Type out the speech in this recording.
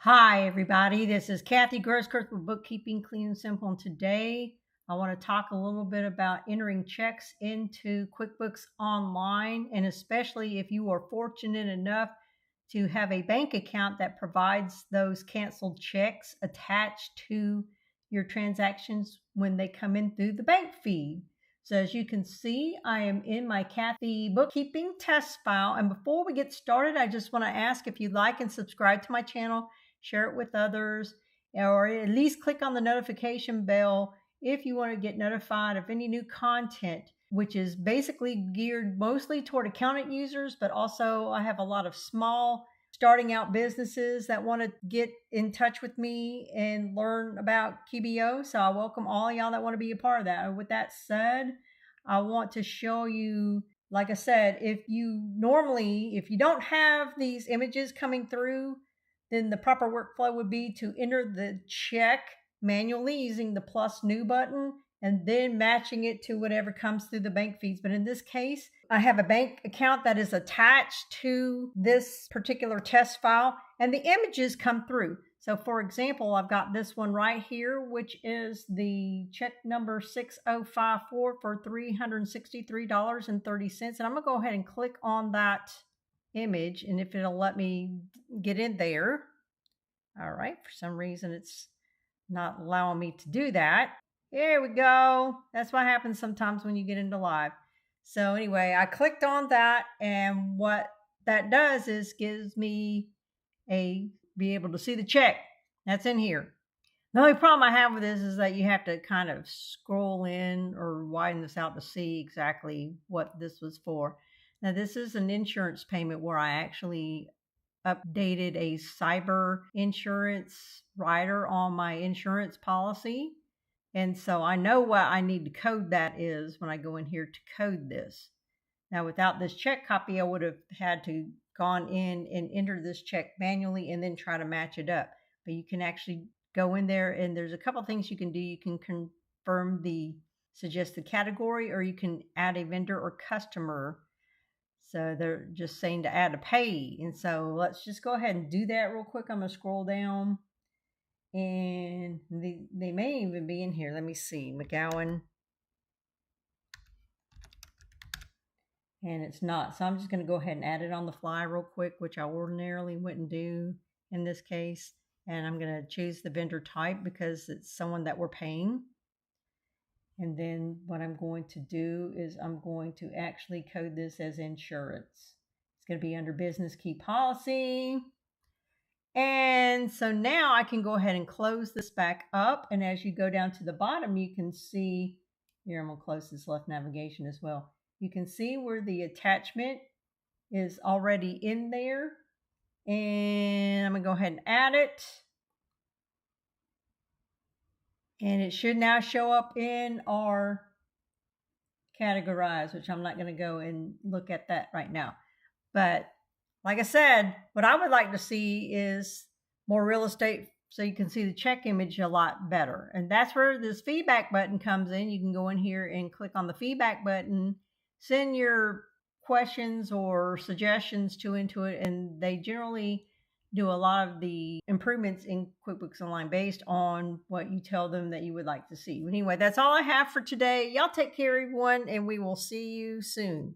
Hi, everybody. This is Kathy Grosskirk with Bookkeeping Clean and Simple. And today I want to talk a little bit about entering checks into QuickBooks Online, and especially if you are fortunate enough to have a bank account that provides those canceled checks attached to your transactions when they come in through the bank feed. So as you can see, I am in my Kathy bookkeeping test file. And before we get started, I just want to ask if you'd like and subscribe to my channel, share it with others, or at least click on the notification bell if you want to get notified of any new content, which is basically geared mostly toward accountant users, but also I have a lot of small starting out businesses that want to get in touch with me and learn about QBO. So I welcome all y'all that want to be a part of that. With that said, I want to show you, like I said, if you don't have these images coming through, then the proper workflow would be to enter the check manually using the plus new button and then matching it to whatever comes through the bank feeds. But in this case, I have a bank account that is attached to this particular test file and the images come through. So for example, I've got this one right here, which is the check number 6054 for $363.30. And I'm gonna go ahead and click on that image, and if it'll let me get in there. All right, for some reason it's not allowing me to do that. Here we go. That's what happens sometimes when you get into live. So anyway, I clicked on that, and what that does is gives me be able to see the check that's in here. The only problem I have with this is that you have to kind of scroll in or widen this out to see exactly what this was for. Now, this is an insurance payment where I actually updated a cyber insurance rider on my insurance policy. And so I know what I need to code that is when I go in here to code this. Now, without this check copy, I would have had to gone in and enter this check manually and then try to match it up. But you can actually go in there, and there's a couple things you can do. You can confirm the suggested category, or you can add a vendor or customer. So they're just saying to add a pay. And so let's just go ahead and do that real quick. I'm going to scroll down, and they may even be in here. Let me see. McGowan. And it's not. So I'm just going to go ahead and add it on the fly real quick, which I ordinarily wouldn't do in this case. And I'm going to choose the vendor type because it's someone that we're paying. And then what I'm going to do is I'm going to actually code this as insurance. It's going to be under business key policy. And so now I can go ahead and close this back up. And as you go down to the bottom, you can see, here I'm going to close this left navigation as well. You can see where the attachment is already in there. And I'm going to go ahead and add it. And it should now show up in our categorize, which I'm not going to go and look at that right now. But like I said, what I would like to see is more real estate so you can see the check image a lot better. And that's where this feedback button comes in. You can go in here and click on the feedback button, send your questions or suggestions into it, and they generally do a lot of the improvements in QuickBooks Online based on what you tell them that you would like to see. Anyway, that's all I have for today. Y'all take care, everyone, and we will see you soon.